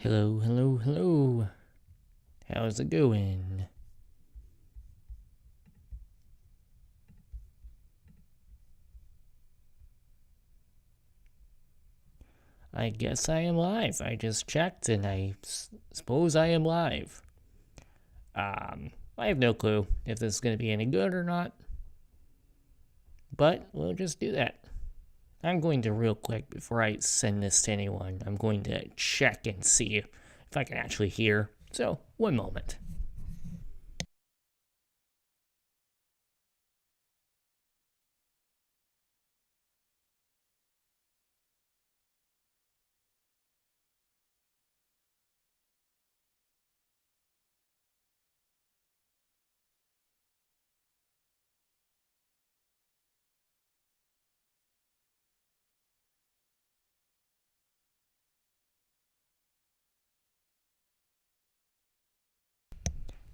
Hello, hello, hello. How's it going? I guess I am live. I just checked and suppose I am live. I have no clue if this is going to be any good or not, but we'll just do that. I'm going to real quick before I send this to anyone. I'm going to check and see if I can actually hear. So, one moment.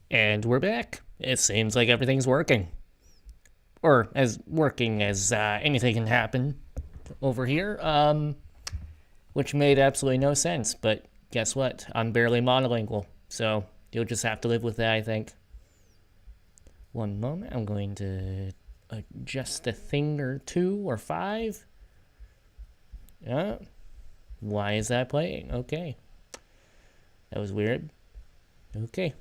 And we're back. It seems like everything's working. Or as working as anything can happen over here. Which made absolutely no sense. But guess what? I'm barely monolingual, so you'll just have to live with that, I think. One moment, I'm going to adjust a thing or two or five. Why is that playing? Okay. That was weird. Okay.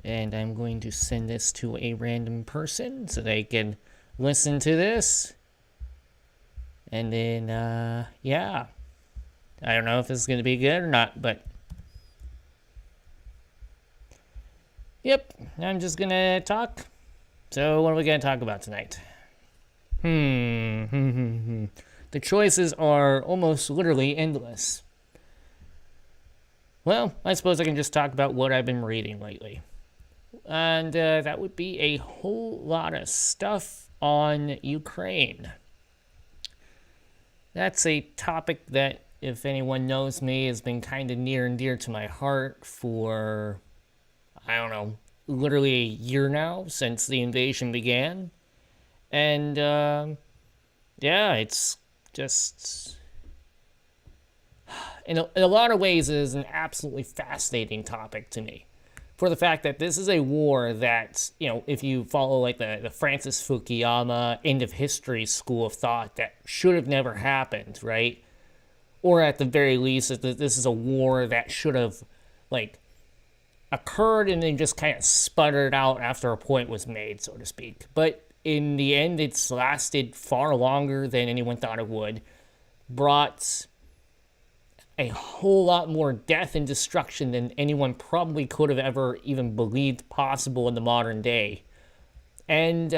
And I'm going to send this to a random person so they can listen to this. And then, yeah. I don't know if this is going to be good or not, but yep, I'm just going to talk. So, what are we going to talk about tonight? The choices are almost literally endless. Well, I suppose I can just talk about what I've been reading lately. And that would be a whole lot of stuff on Ukraine. That's a topic that, if anyone knows me, has been kind of near and dear to my heart for, I don't know, literally a year now since the invasion began. And, yeah, it's just, in a lot of ways, it is an absolutely fascinating topic to me. For the fact that this is a war that, if you follow like the Francis Fukuyama end of history school of thought, that should have never happened, right? Or at the very least, that this is a war that should have, like, occurred and then just kind of sputtered out after a point was made, so to speak. But in the end, it's lasted far longer than anyone thought it would. Brought a whole lot more death and destruction than anyone probably could have ever even believed possible in the modern day. And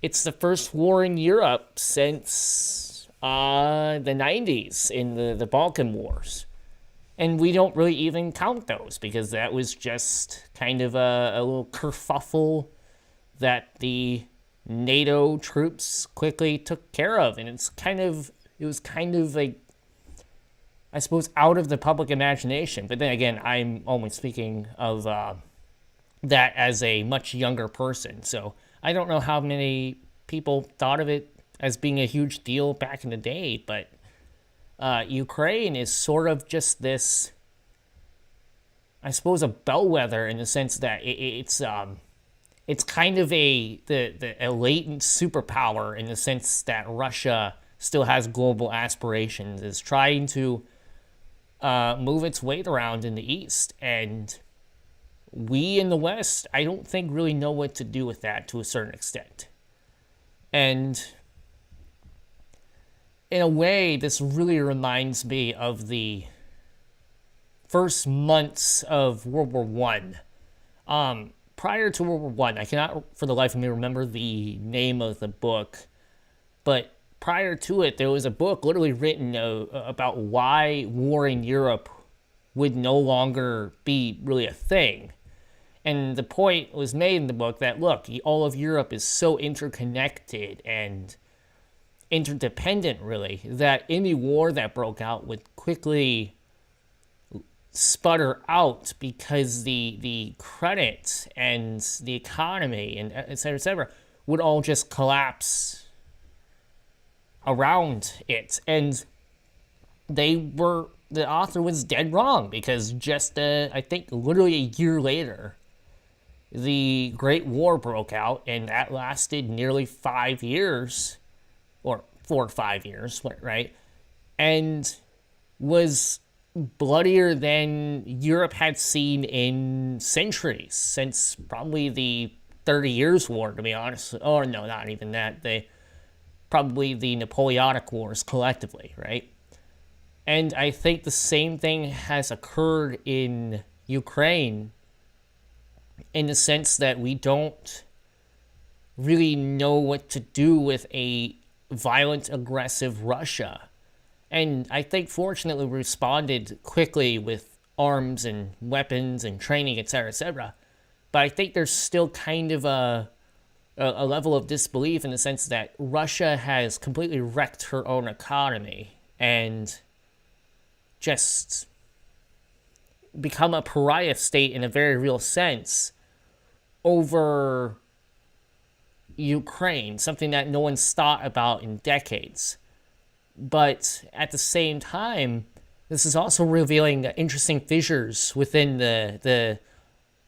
it's the first war in Europe since the 90s in the Balkan Wars. And we don't really even count those because that was just kind of a little kerfuffle that the NATO troops quickly took care of. And it was kind of like, I suppose, out of the public imagination. But then again, I'm only speaking of that as a much younger person. So I don't know how many people thought of it as being a huge deal back in the day. But Ukraine is sort of just this, I suppose, a bellwether in the sense that it's kind of a latent superpower in the sense that Russia still has global aspirations, is trying to move its weight around in the East. And we in the West, I don't think really know what to do with that to a certain extent. And in a way, this really reminds me of the first months of World War One. Prior to World War One, I cannot for the life of me remember the name of the book, but prior to it, there was a book literally written about why war in Europe would no longer be really a thing. And the point was made in the book that, look, all of Europe is so interconnected and interdependent, really, that any war that broke out would quickly sputter out because the credit and the economy and et cetera, would all just collapse around it. And the author was dead wrong, because just, I think, literally a year later, the Great War broke out, and that lasted nearly 5 years, or 4 or 5 years, right? And was bloodier than Europe had seen in centuries, since probably the 30 Years' War, to be honest. Or no, not even that. Probably the Napoleonic Wars collectively, right? And I think the same thing has occurred in Ukraine, in the sense that we don't really know what to do with a violent, aggressive Russia. And I think, fortunately, we responded quickly with arms and weapons and training, etc., etc. But I think there's still kind of a level of disbelief, in the sense that Russia has completely wrecked her own economy and just become a pariah state in a very real sense over Ukraine, something that no one's thought about in decades. But at the same time, this is also revealing interesting fissures within the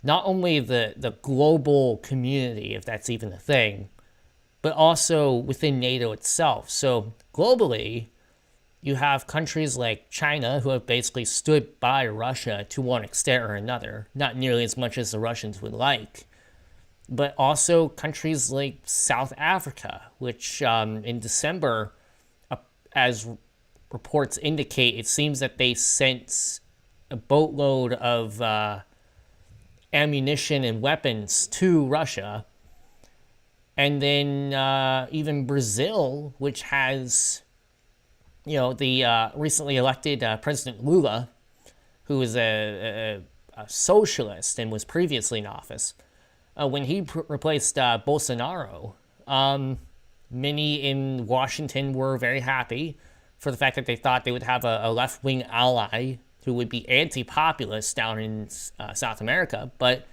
not only the global community, if that's even a thing, but also within NATO itself. So globally, you have countries like China, who have basically stood by Russia to one extent or another, not nearly as much as the Russians would like, but also countries like South Africa, which in December, as reports indicate, it seems that they sent a boatload of ammunition and weapons to Russia. And then even Brazil, which has, the recently elected President Lula, who is a socialist and was previously in office, when he replaced Bolsonaro, many in Washington were very happy for the fact that they thought they would have a left-wing ally who would be anti-populist down in South America. But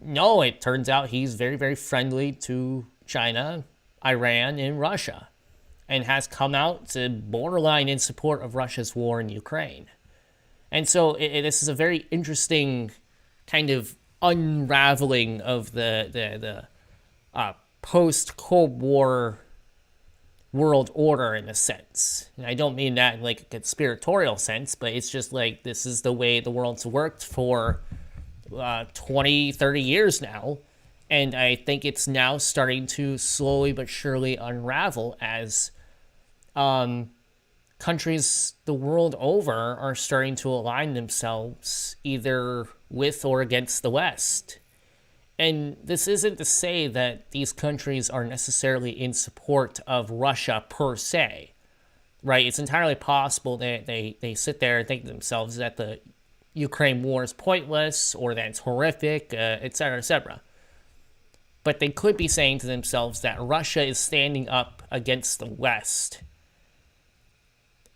no, it turns out he's very, very friendly to China, Iran, and Russia, and has come out to borderline in support of Russia's war in Ukraine. And so this is a very interesting kind of unraveling of the post-Cold War world order, in a sense. And I don't mean that in like a conspiratorial sense, but it's just like, this is the way the world's worked for 20, 30 years now. And I think it's now starting to slowly but surely unravel, as countries the world over are starting to align themselves either with or against the West. And this isn't to say that these countries are necessarily in support of Russia per se, right? It's entirely possible that they sit there and think to themselves that the Ukraine war is pointless, or that it's horrific, etc., etc. But they could be saying to themselves that Russia is standing up against the West,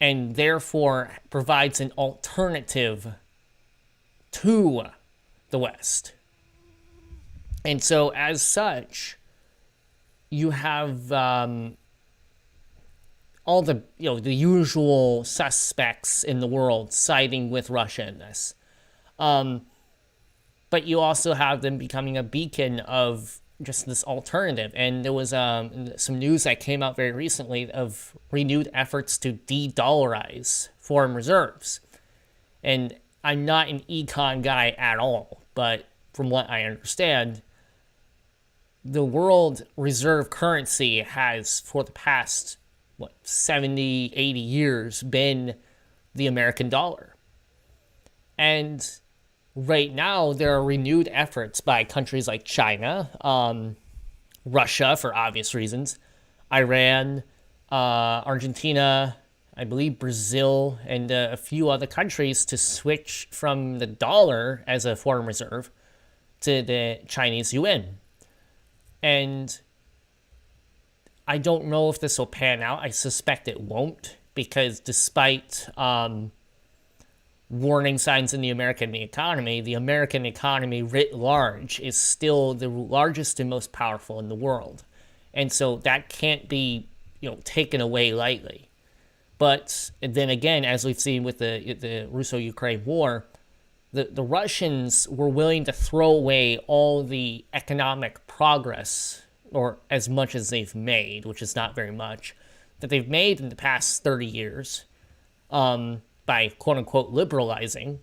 and therefore provides an alternative to the West. And so, as such, you have all the the usual suspects in the world siding with Russia in this, but you also have them becoming a beacon of just this alternative. And there was some news that came out very recently of renewed efforts to de-dollarize foreign reserves. And I'm not an econ guy at all, but from what I understand, the world reserve currency has, for the past, 70, 80 years, been the American dollar. And right now, there are renewed efforts by countries like China, Russia, for obvious reasons, Iran, Argentina, I believe Brazil, and a few other countries to switch from the dollar as a foreign reserve to the Chinese yuan. And I don't know if this will pan out. I suspect it won't, because despite warning signs in the American economy writ large is still the largest and most powerful in the world. And so that can't be, taken away lightly. But then again, as we've seen with the Russo-Ukraine war, the Russians were willing to throw away all the economic progress, or as much as they've made, which is not very much, that they've made in the past 30 years, by quote-unquote liberalizing,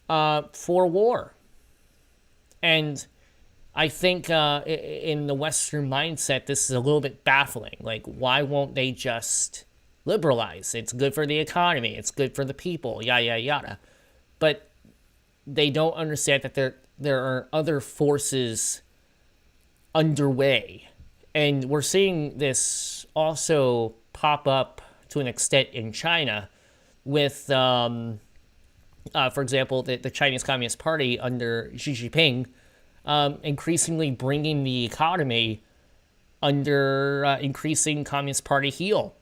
for war. And I think in the Western mindset, this is a little bit baffling. Like, why won't they just liberalize? It's good for the economy. It's good for the people, yada, yada, yada. But they don't understand that there are other forces underway. And we're seeing this also pop up to an extent in China with, for example, the Chinese Communist Party under Xi Jinping increasingly bringing the economy under increasing Communist Party heel.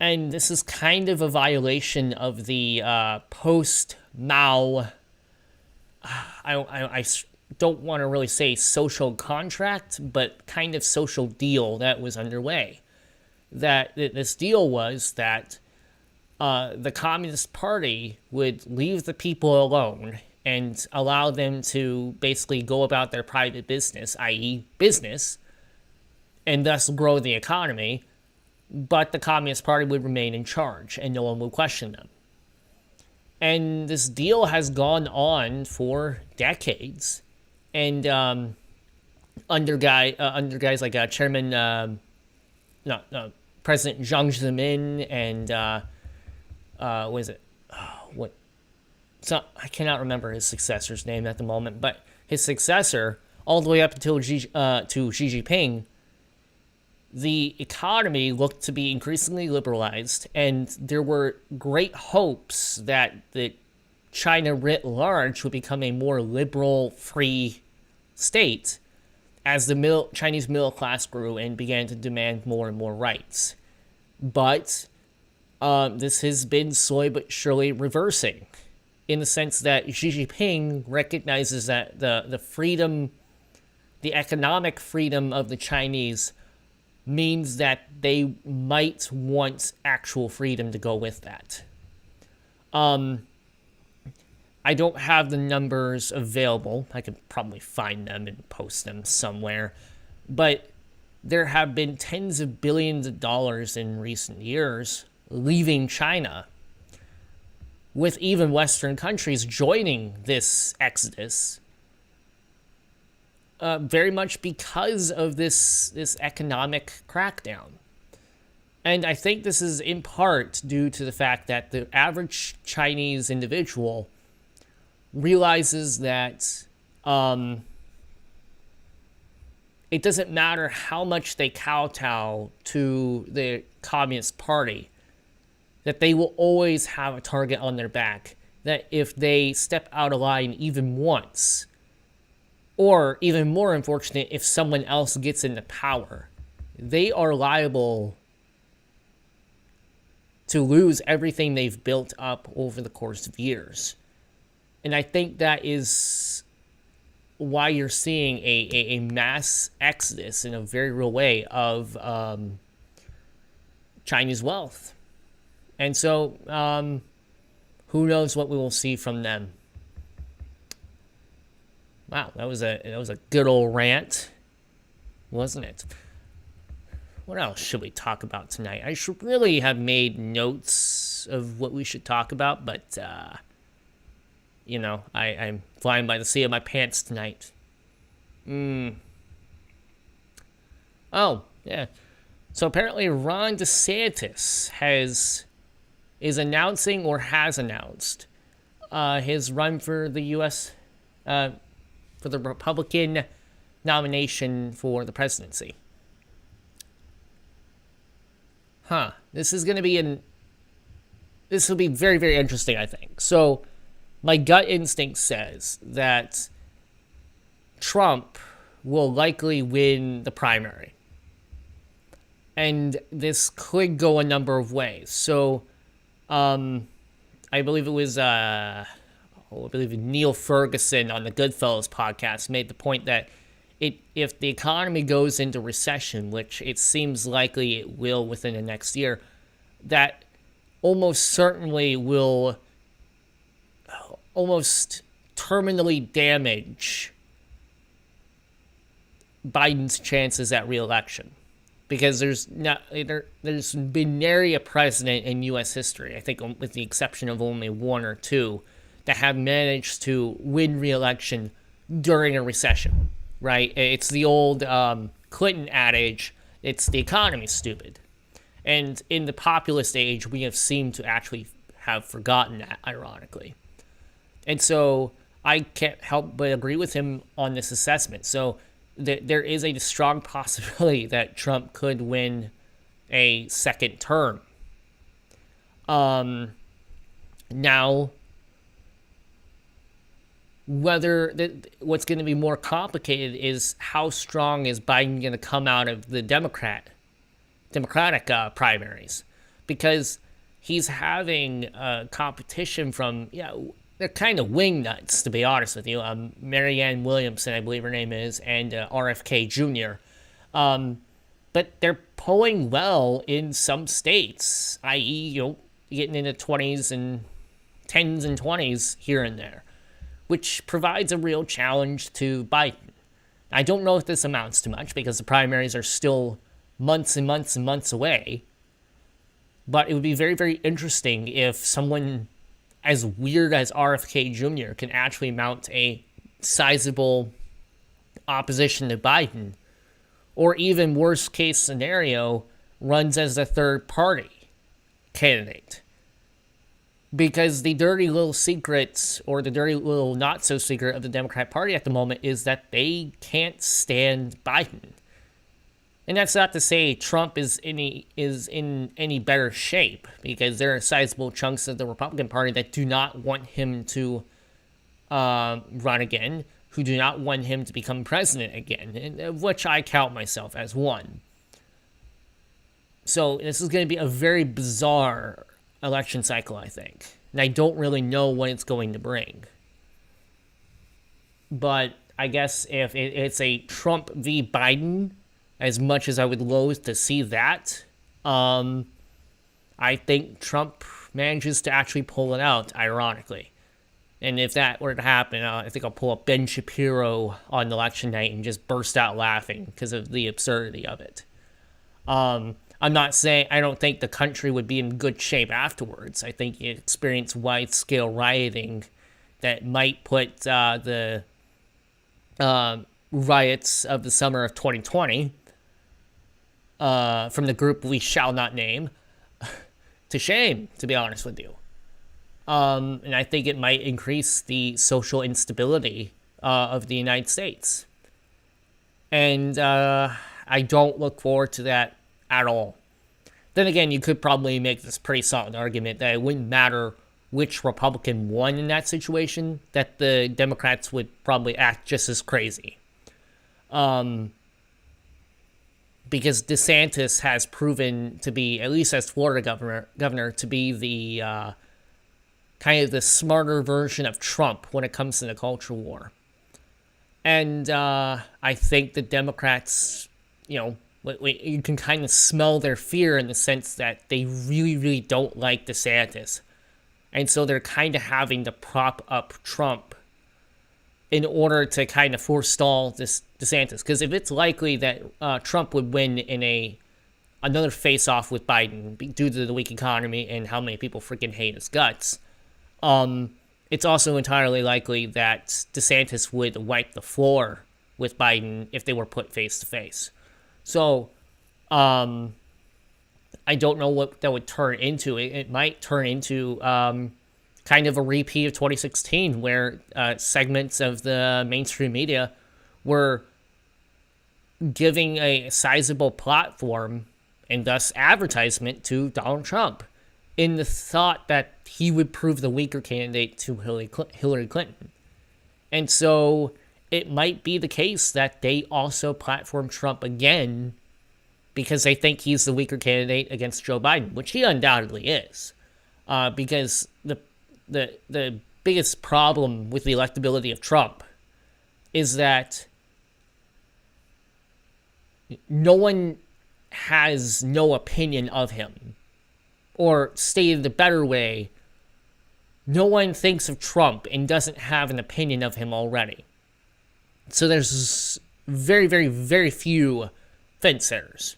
And this is kind of a violation of the post-Mao, I don't want to really say social contract, but kind of social deal that was underway. That this deal was that the Communist Party would leave the people alone and allow them to basically go about their private business, i.e. business, and thus grow the economy, but the Communist Party would remain in charge and no one would question them. And this deal has gone on for decades, and under guys like Chairman, President Jiang Zemin and what is it? So I cannot remember his successor's name at the moment, but his successor, all the way up until to Xi Jinping, the economy looked to be increasingly liberalized, and there were great hopes that China writ large would become a more liberal, free state as the Chinese middle class grew and began to demand more and more rights. But this has been slowly but surely reversing, in the sense that Xi Jinping recognizes that the freedom, the economic freedom of the Chinese means that they might want actual freedom to go with that. I don't have the numbers available. I could probably find them and post them somewhere. But there have been tens of billions of dollars in recent years leaving China, with even Western countries joining this exodus, very much because of this economic crackdown. And I think this is in part due to the fact that the average Chinese individual realizes that it doesn't matter how much they kowtow to the Communist Party, that they will always have a target on their back, that if they step out of line even once, or even more unfortunate, if someone else gets into power, they are liable to lose everything they've built up over the course of years. And I think that is why you're seeing a mass exodus in a very real way of Chinese wealth. And so, who knows what we will see from them. Wow, that was a good old rant, wasn't it? What else should we talk about tonight? I should really have made notes of what we should talk about, but I'm flying by the seat of my pants tonight. Oh, yeah. So apparently Ron DeSantis is announcing or has announced his run for the U.S. For the Republican nomination for the presidency. This will be very, very interesting, I think. So my gut instinct says that Trump will likely win the primary. And this could go a number of ways. So I believe it was Neil Ferguson on the Goodfellas podcast made the point that if the economy goes into recession, which it seems likely it will within the next year, that almost certainly will almost terminally damage Biden's chances at re-election. Because there's been nary a president in U.S. history, I think with the exception of only one or two, that have managed to win re-election during a recession, right? It's the old Clinton adage, it's the economy, stupid. And in the populist age, we have seemed to actually have forgotten that, ironically. And so I can't help but agree with him on this assessment. So there is a strong possibility that Trump could win a second term. Now, what's going to be more complicated is how strong is Biden going to come out of the Democratic primaries, because he's having competition from, they're kind of wingnuts, to be honest with you. Marianne Williamson, I believe her name is, and RFK Jr. But they're polling well in some states, i.e., getting into 20s and 10s and 20s here and there, which provides a real challenge to Biden. I don't know if this amounts to much because the primaries are still months and months and months away, but it would be very, very interesting if someone as weird as RFK Jr. can actually mount a sizable opposition to Biden, or even worst case scenario, runs as a third party candidate. Because the dirty little secrets, or the dirty little not so secret of the Democrat Party at the moment is that they can't stand Biden. And that's not to say Trump is in any better shape, because there are sizable chunks of the Republican Party that do not want him to run again, who do not want him to become president again, and of which I count myself as one. So this is going to be a very bizarre election cycle, I think. And I don't really know what it's going to bring. But I guess if it's a Trump v. Biden, as much as I would loathe to see that, I think Trump manages to actually pull it out, ironically. And if that were to happen, I think I'll pull up Ben Shapiro on election night and just burst out laughing because of the absurdity of it. I'm not saying I don't think the country would be in good shape afterwards. I think you experience wide-scale rioting that might put the riots of the summer of 2020 from the group we shall not name to shame, to be honest with you. And I think it might increase the social instability of the United States. And I don't look forward to that at all. Then again, you could probably make this pretty solid argument that it wouldn't matter which Republican won in that situation, that the Democrats would probably act just as crazy. Because DeSantis has proven to be, at least as Florida governor, to be the kind of the smarter version of Trump when it comes to the culture war. And I think the Democrats, you can kind of smell their fear in the sense that they really, really don't like DeSantis. And so they're kind of having to prop up Trump in order to kind of forestall this DeSantis. Because if it's likely that Trump would win in another face-off with Biden due to the weak economy and how many people freaking hate his guts, it's also entirely likely that DeSantis would wipe the floor with Biden if they were put face-to-face. So, I don't know what that would turn into. It might turn into kind of a repeat of 2016, where segments of the mainstream media were giving a sizable platform and thus advertisement to Donald Trump in the thought that he would prove the weaker candidate to Hillary Clinton. And so it might be the case that they also platform Trump again because they think he's the weaker candidate against Joe Biden, which he undoubtedly is. Because the biggest problem with the electability of Trump is that no one has no opinion of him. Or stated a better way, no one thinks of Trump and doesn't have an opinion of him already. So there's very, very, very few fence sitters.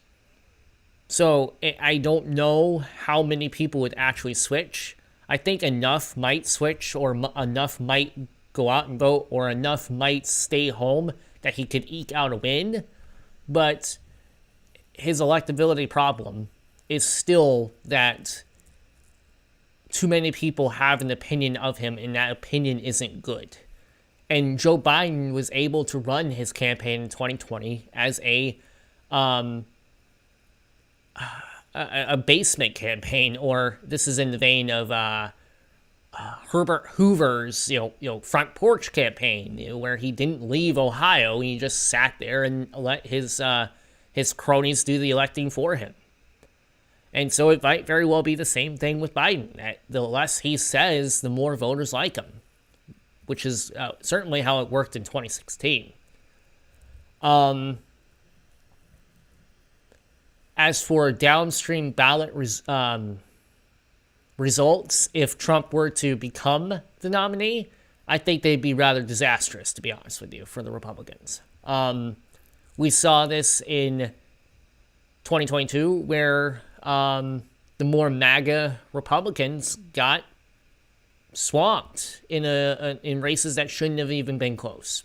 So I don't know how many people would actually switch. I think enough might switch, or enough might go out and vote, or enough might stay home that he could eke out a win. But his electability problem is still that too many people have an opinion of him, and that opinion isn't good. And Joe Biden was able to run his campaign in 2020 as a basement campaign, or this is in the vein of Herbert Hoover's front porch campaign, where he didn't leave Ohio, he just sat there and let his cronies do the electing for him. And so it might very well be the same thing with Biden, that the less he says, the more voters like him, which is certainly how it worked in 2016. As for downstream ballot results, if Trump were to become the nominee, I think they'd be rather disastrous, to be honest with you, for the Republicans. We saw this in 2022, where the more MAGA Republicans got swamped in races that shouldn't have even been close.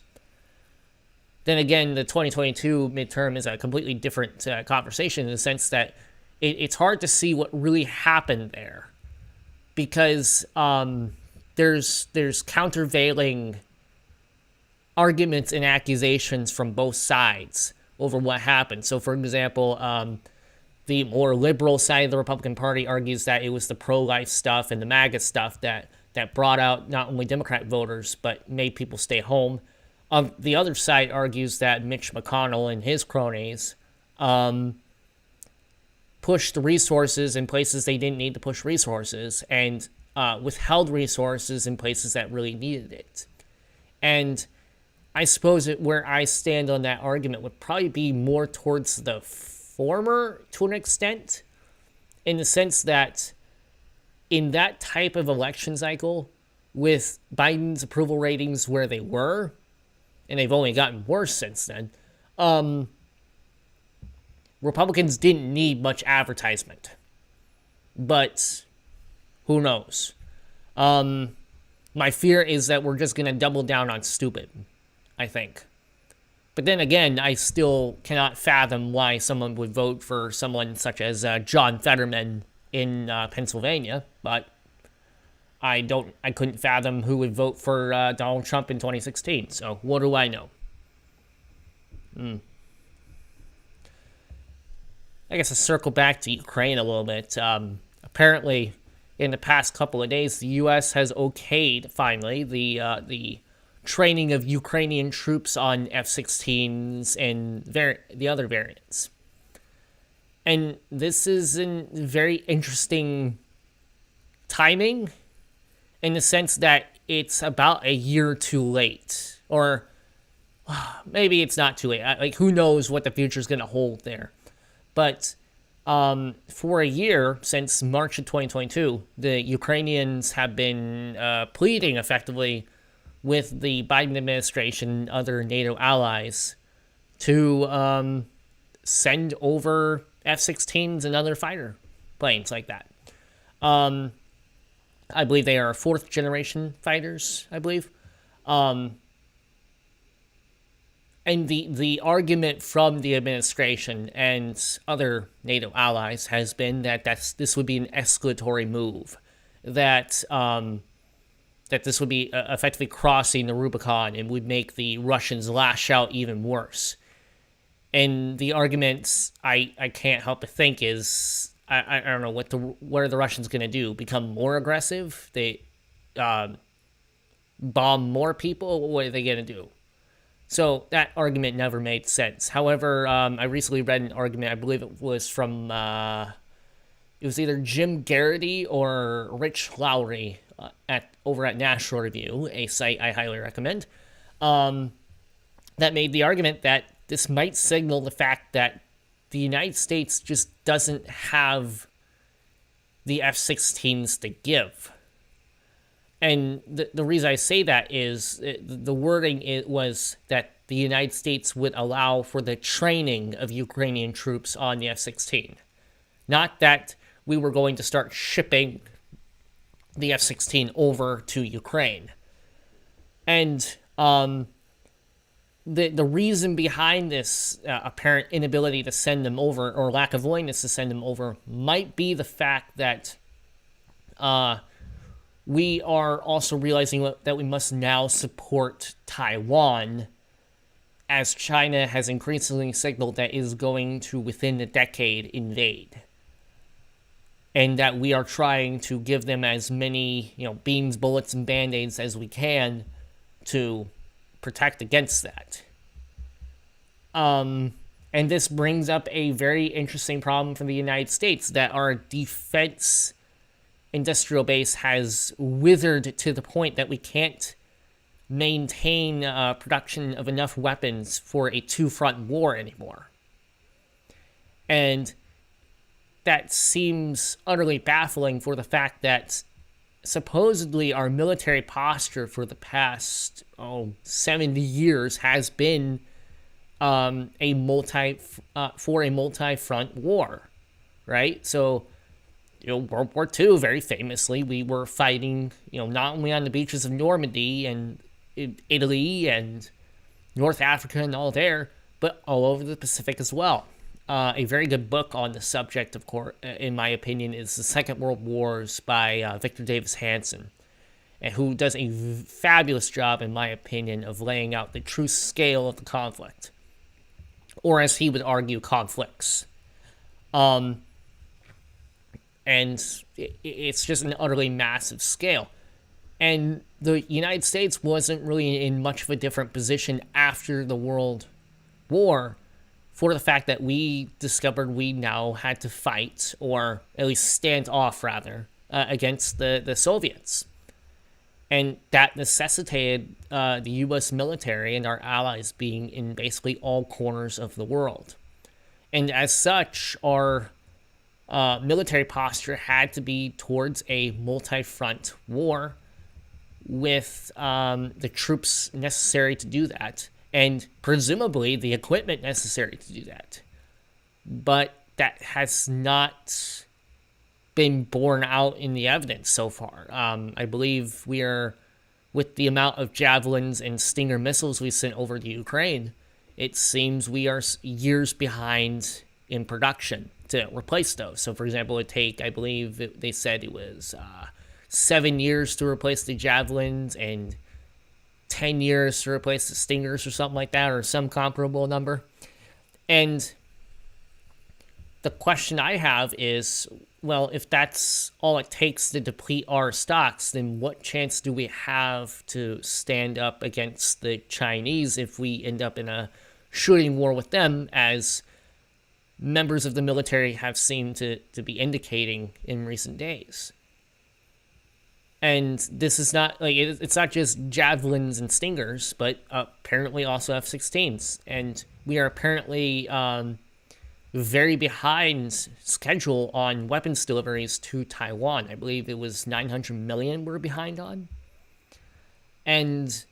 Then again, the 2022 midterm is a completely different conversation, in the sense that it's hard to see what really happened there, because there's countervailing arguments and accusations from both sides over what happened. So, for example, the more liberal side of the Republican Party argues that it was the pro-life stuff and the MAGA stuff that brought out not only Democrat voters, but made people stay home. The other side argues that Mitch McConnell and his cronies pushed resources in places they didn't need to push resources, and withheld resources in places that really needed it. And I suppose where I stand on that argument would probably be more towards the former, to an extent, in the sense that in that type of election cycle, with Biden's approval ratings where they were, and they've only gotten worse since then, Republicans didn't need much advertisement. But who knows? My fear is that we're just going to double down on stupid, I think. But then again, I still cannot fathom why someone would vote for someone such as John Fetterman in Pennsylvania. But I couldn't fathom who would vote for Donald Trump in 2016. So what do I know? I guess I'll circle back to Ukraine a little bit. Apparently, in the past couple of days, the U.S. has okayed, finally, the training of Ukrainian troops on F-16s and the other variants. And this is a very interesting timing, in the sense that it's about a year too late. Or maybe it's not too late. Like, who knows what the future is going to hold there. But for a year, since March of 2022, the Ukrainians have been pleading effectively with the Biden administration and other NATO allies to send over F-16s and other fighter planes like that. I believe they are fourth-generation fighters, I believe. And the argument from the administration and other NATO allies has been that this would be an escalatory move, that this would be effectively crossing the Rubicon and would make the Russians lash out even worse. And the arguments I can't help but think is, I don't know, what are the Russians going to do? Become more aggressive? They bomb more people? What are they going to do? So that argument never made sense. However, I recently read an argument, I believe it was from, it was either Jim Garrity or Rich Lowry over at National Review, a site I highly recommend, that made the argument that this might signal the fact that the United States just doesn't have the F-16s to give. And the reason I say that is the wording was that the United States would allow for the training of Ukrainian troops on the F-16. Not that we were going to start shipping the F-16 over to Ukraine. And the reason behind this apparent inability to send them over, or lack of willingness to send them over, might be the fact that we are also realizing that we must now support Taiwan, as China has increasingly signaled that it is going to, within the decade, invade. And that we are trying to give them as many, beans, bullets, and band-aids as we can to protect against that. And this brings up a very interesting problem for the United States, that our defense industrial base has withered to the point that we can't maintain production of enough weapons for a two-front war anymore. And that seems utterly baffling for the fact that supposedly our military posture for the past 70 years has been a multi-front war, right? So, World War II, very famously, we were fighting, not only on the beaches of Normandy and Italy and North Africa and all there, but all over the Pacific as well. A very good book on the subject, of course, in my opinion, is The Second World Wars by Victor Davis Hanson, and who does a fabulous job, in my opinion, of laying out the true scale of the conflict, or as he would argue, conflicts. And it's just an utterly massive scale. And the United States wasn't really in much of a different position after the World War, for the fact that we discovered we now had to fight, or at least stand off, rather, against the Soviets. And that necessitated the U.S. military and our allies being in basically all corners of the world. And as such, our military posture had to be towards a multi-front war with the troops necessary to do that, and presumably the equipment necessary to do that. But that has not been borne out in the evidence so far. I believe we are, with the amount of javelins and Stinger missiles we sent over to Ukraine, it seems we are years behind in production to replace those. So, for example, it take, I believe they said it was 7 years to replace the javelins and 10 years to replace the Stingers or something like that, or some comparable number. And the question I have is, well, if that's all it takes to deplete our stocks, then what chance do we have to stand up against the Chinese if we end up in a shooting war with them, as members of the military have seemed to be indicating in recent days? And this is not, it's not just javelins and Stingers, but apparently also F-16s. And we are apparently very behind schedule on weapons deliveries to Taiwan. I believe it was 900 million we're behind on. And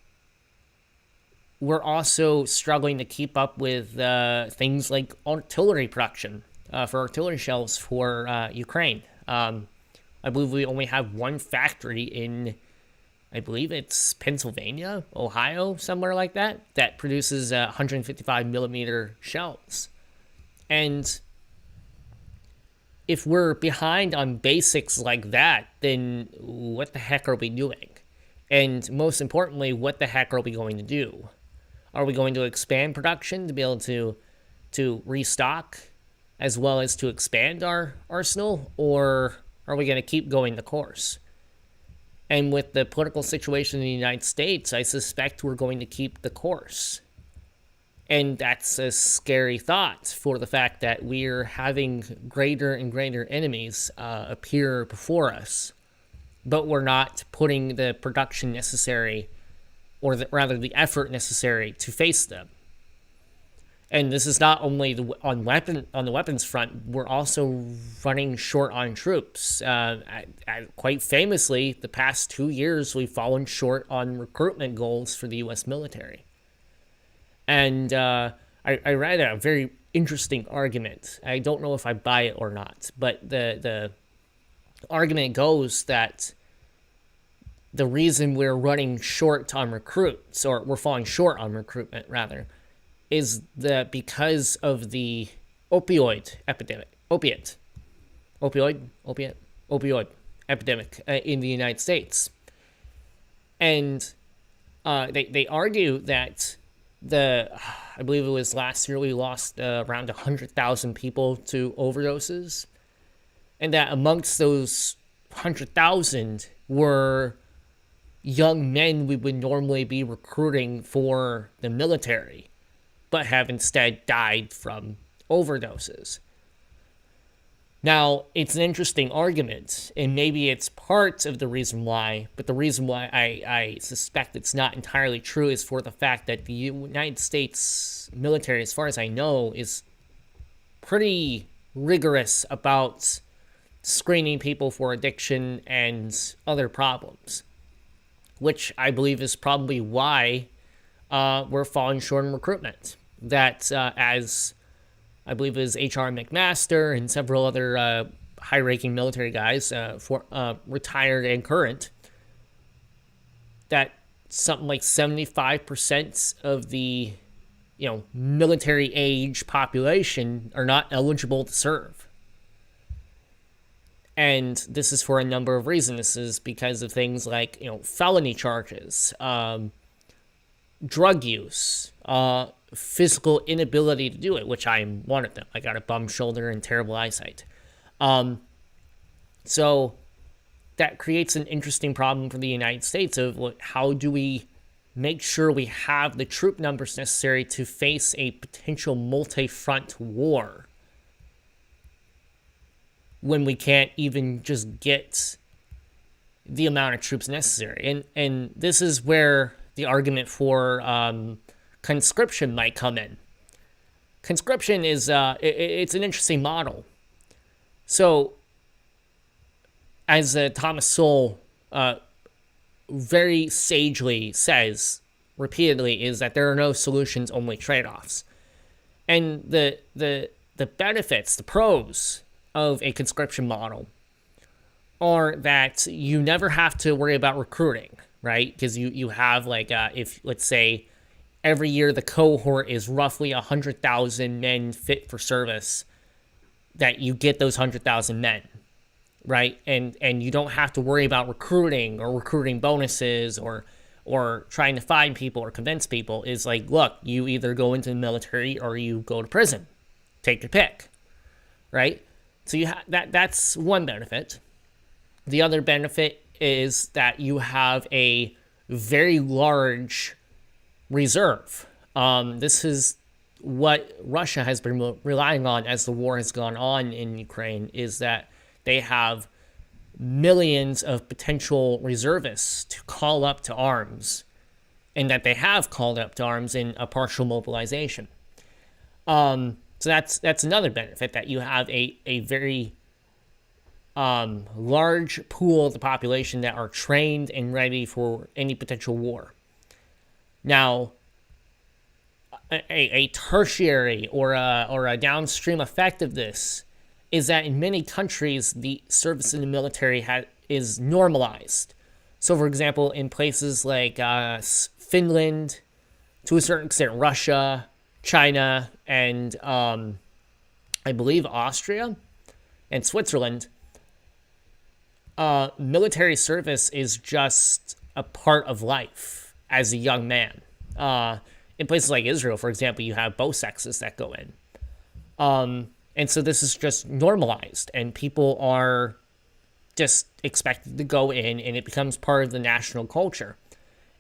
we're also struggling to keep up with things like artillery production for artillery shells for Ukraine. I believe we only have one factory in, I believe it's Pennsylvania, Ohio, somewhere like that, that produces 155 millimeter shells. And if we're behind on basics like that, then what the heck are we doing? And most importantly, what the heck are we going to do? Are we going to expand production to be able to restock as well as to expand our arsenal? Or are we going to keep going the course? And with the political situation in the United States, I suspect we're going to keep the course. And that's a scary thought, for the fact that we're having greater and greater enemies appear before us. but we're not putting the production necessary, or rather the effort necessary to face them. And this is not only on the weapons front. We're also running short on troops. Quite famously, the past 2 years, we've fallen short on recruitment goals for the U.S. military. And I read a very interesting argument. I don't know if I buy it or not, but the argument goes that the reason we're running short on recruits, or we're falling short on recruitment rather, is that because of the opioid epidemic in the United States. And they argue that I believe it was last year, we lost around 100,000 people to overdoses, and that amongst those 100,000 were young men we would normally be recruiting for the military, but have instead died from overdoses. Now, it's an interesting argument, and maybe it's part of the reason why, but the reason why I suspect it's not entirely true is for the fact that the United States military, as far as I know, is pretty rigorous about screening people for addiction and other problems, which I believe is probably why we're falling short in recruitment. That, as I believe it was H.R. McMaster and several other high-ranking military guys, retired and current, that something like 75% of the military age population are not eligible to serve. And this is for a number of reasons. This is because of things like felony charges, drug use, physical inability to do it, which I'm one of them. I got a bum shoulder and terrible eyesight. So that creates an interesting problem for the United States of how do we make sure we have the troop numbers necessary to face a potential multi-front war when we can't even just get the amount of troops necessary. And this is where the argument for conscription might come in. Conscription is it's an interesting model. So, as Thomas Sowell very sagely says repeatedly, is that there are no solutions, only trade-offs. And the benefits, the pros of a conscription model are that you never have to worry about recruiting, right? Because you have if, let's say, every year the cohort is roughly 100,000 men fit for service, that you get those 100,000 men, right? And you don't have to worry about recruiting or recruiting bonuses or trying to find people or convince people. Is like, look, you either go into the military or you go to prison. Take your pick, right? So that's one benefit. The other benefit is that you have a very large reserve. This is what Russia has been relying on as the war has gone on in Ukraine, is that they have millions of potential reservists to call up to arms, and that they have called up to arms in a partial mobilization. So that's another benefit, that you have a very large pool of the population that are trained and ready for any potential war. Now, a tertiary or a downstream effect of this is that in many countries, the service in the military is normalized. So, for example, in places like Finland, to a certain extent Russia, China, and I believe Austria and Switzerland, military service is just a part of life as a young man. In places like Israel, for example, you have both sexes that go in. And so this is just normalized, and people are just expected to go in, and it becomes part of the national culture.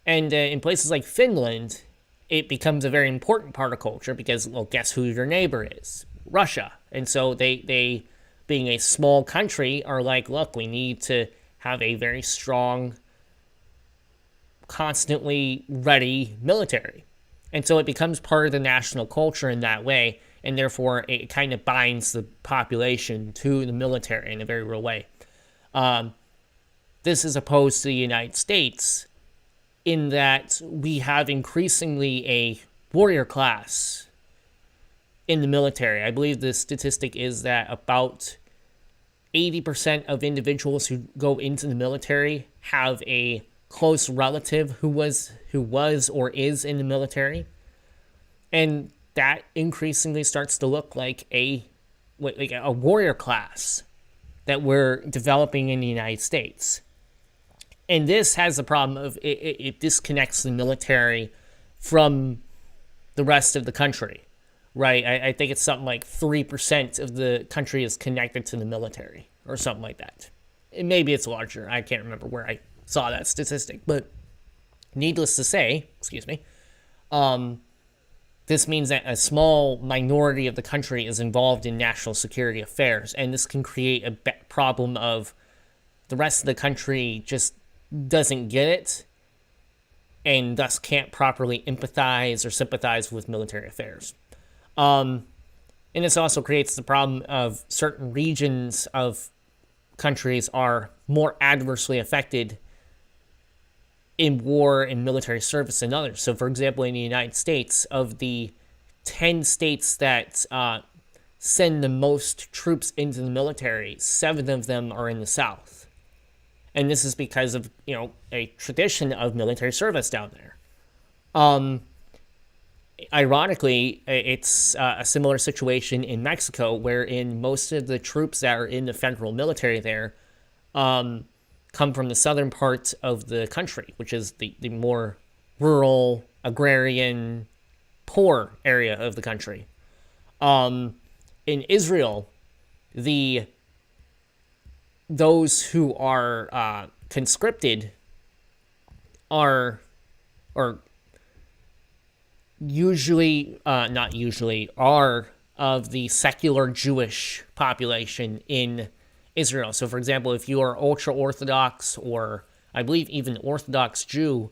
And in places like Finland, it becomes a very important part of culture because, well, guess who your neighbor is? Russia. And so they being a small country, are like, look, we need to have a very strong, constantly ready military. And so it becomes part of the national culture in that way, and therefore it kind of binds the population to the military in a very real way. This is opposed to the United States in that we have increasingly a warrior class in the military. I believe the statistic is that about 80% of individuals who go into the military have a close relative who was or is in the military. And that increasingly starts to look like a warrior class that we're developing in the United States. And this has the problem of it disconnects the military from the rest of the country, right? I think it's something like 3% of the country is connected to the military or something like that. And maybe it's larger. I can't remember where I saw that statistic. But needless to say, this means that a small minority of the country is involved in national security affairs. And this can create a problem of the rest of the country just doesn't get it and thus can't properly empathize or sympathize with military affairs. And this also creates the problem of certain regions of countries are more adversely affected in war and military service than others. So, for example, in the United States, of the 10 states that send the most troops into the military, 7 of them are in the South. And this is because of, a tradition of military service down there. Ironically, it's a similar situation in Mexico, wherein most of the troops that are in the federal military there come from the southern part of the country, which is the more rural, agrarian, poor area of the country. In Israel, those who are conscripted are of the secular Jewish population in Israel. So, for example, if you are ultra-Orthodox or I believe even Orthodox Jew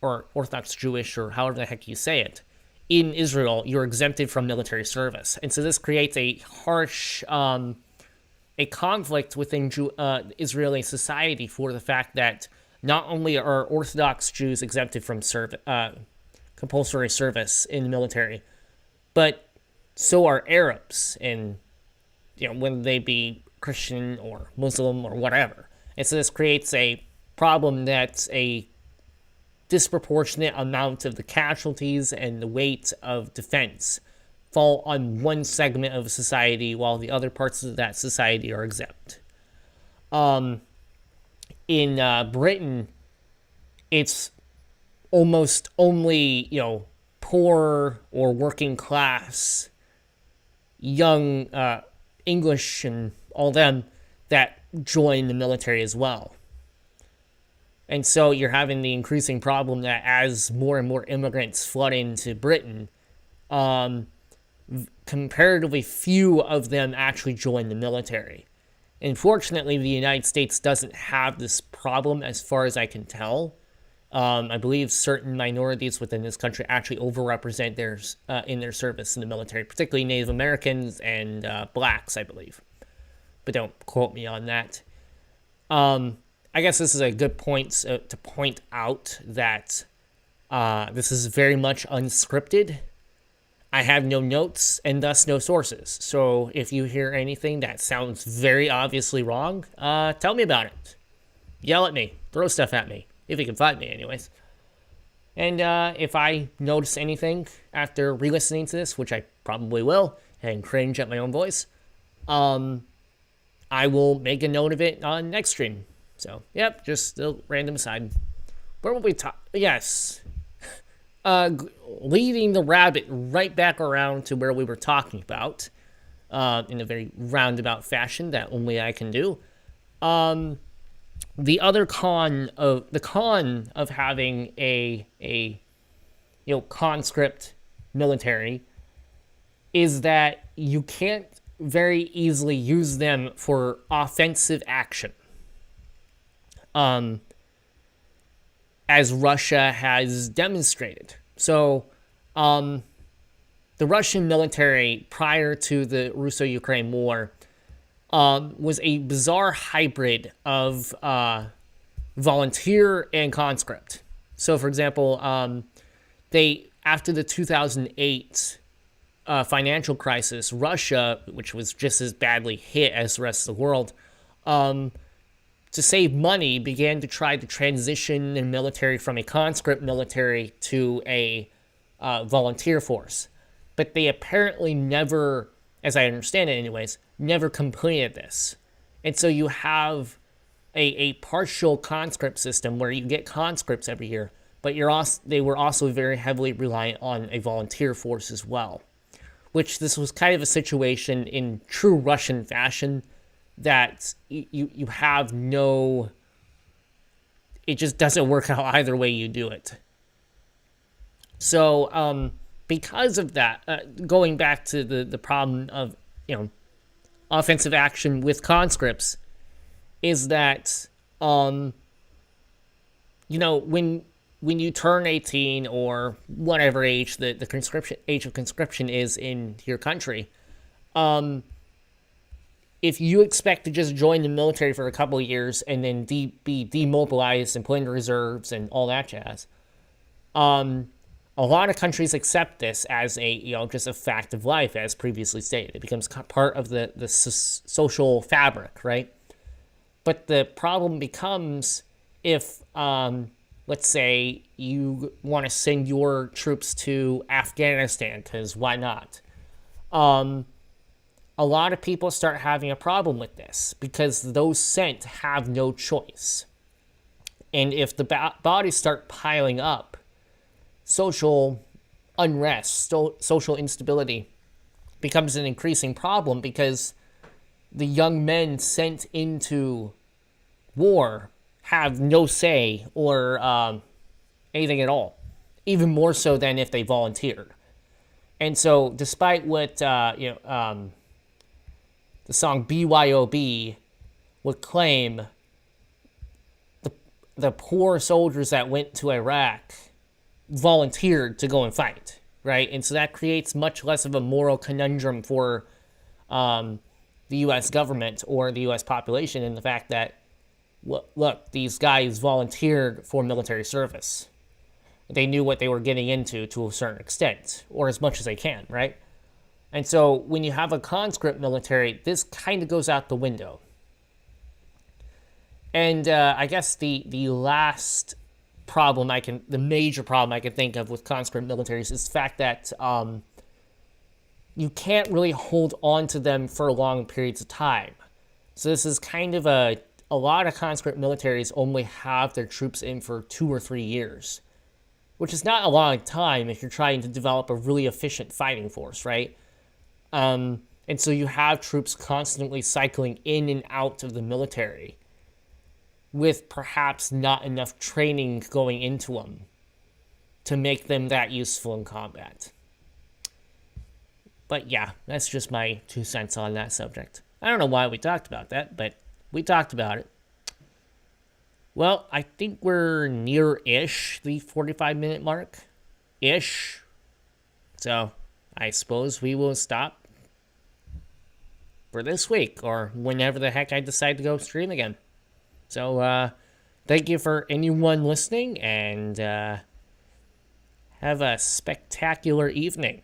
or Orthodox Jewish or however the heck you say it, in Israel, you're exempted from military service. And so this creates a harsh a conflict within Israeli society for the fact that not only are Orthodox Jews exempted from compulsory service in the military, but so are Arabs, and whether they be Christian or Muslim or whatever. And so this creates a problem that's a disproportionate amount of the casualties and the weight of defense fall on one segment of society while the other parts of that society are exempt. In Britain, it's almost only, poor or working class, young English and all them that join the military as well. And so you're having the increasing problem that as more and more immigrants flood into Britain, comparatively few of them actually join the military. Unfortunately, the United States doesn't have this problem as far as I can tell. I believe certain minorities within this country actually overrepresent in their service in the military, particularly Native Americans and blacks, I believe. But don't quote me on that. I guess this is a good point to point out that this is very much unscripted. I have no notes and thus no sources. So if you hear anything that sounds very obviously wrong, tell me about it. Yell at me. Throw stuff at me. If you can find me, anyways. And if I notice anything after re-listening to this, which I probably will, and cringe at my own voice, I will make a note of it on next stream. So, yep, just a random aside. Where will we talk? Yes. Leading the rabbit right back around to where we were talking about, in a very roundabout fashion that only I can do. The other con of having a conscript military is that you can't very easily use them for offensive action. as Russia has demonstrated. So, the Russian military prior to the Russo-Ukraine War was a bizarre hybrid of volunteer and conscript. So, for example, they after the 2008 financial crisis, Russia, which was just as badly hit as the rest of the world, to save money, began to try to transition the military from a conscript military to a volunteer force. But they apparently never, as I understand it anyways, never completed this. And so you have a partial conscript system where you get conscripts every year, but they were also very heavily reliant on a volunteer force as well. Which this was kind of a situation in true Russian fashion that you have no, it just doesn't work out either way you do it. So because of that, going back to the problem of, offensive action with conscripts, is that, when you turn 18 or whatever age the age of conscription is in your country, if you expect to just join the military for a couple of years and then be demobilized and put into reserves and all that jazz, a lot of countries accept this as just a fact of life, as previously stated. It becomes part of the social fabric, right? But the problem becomes if, let's say you want to send your troops to Afghanistan, because why not? A lot of people start having a problem with this because those sent have no choice. And if the bodies start piling up, social unrest, social instability becomes an increasing problem because the young men sent into war have no say or anything at all, even more so than if they volunteered. And so, despite what the song BYOB would claim, the poor soldiers that went to Iraq volunteered to go and fight, right? And so that creates much less of a moral conundrum for the U.S. government or the U.S. population in the fact that, look, these guys volunteered for military service. They knew what they were getting into to a certain extent, or as much as they can, right? And so when you have a conscript military, this kind of goes out the window. And I guess the last problem the major problem I can think of with conscript militaries is the fact that you can't really hold on to them for long periods of time. So this is kind of a lot of conscript militaries only have their troops in for 2 or 3 years, which is not a long time if you're trying to develop a really efficient fighting force, right? And so you have troops constantly cycling in and out of the military with perhaps not enough training going into them to make them that useful in combat. But yeah, that's just my 2 cents on that subject. I don't know why we talked about that, but we talked about it. Well, I think we're near-ish the 45-minute mark. Ish. So, I suppose we will stop for this week, or whenever the heck I decide to go stream again. So, thank you for anyone listening, and have a spectacular evening.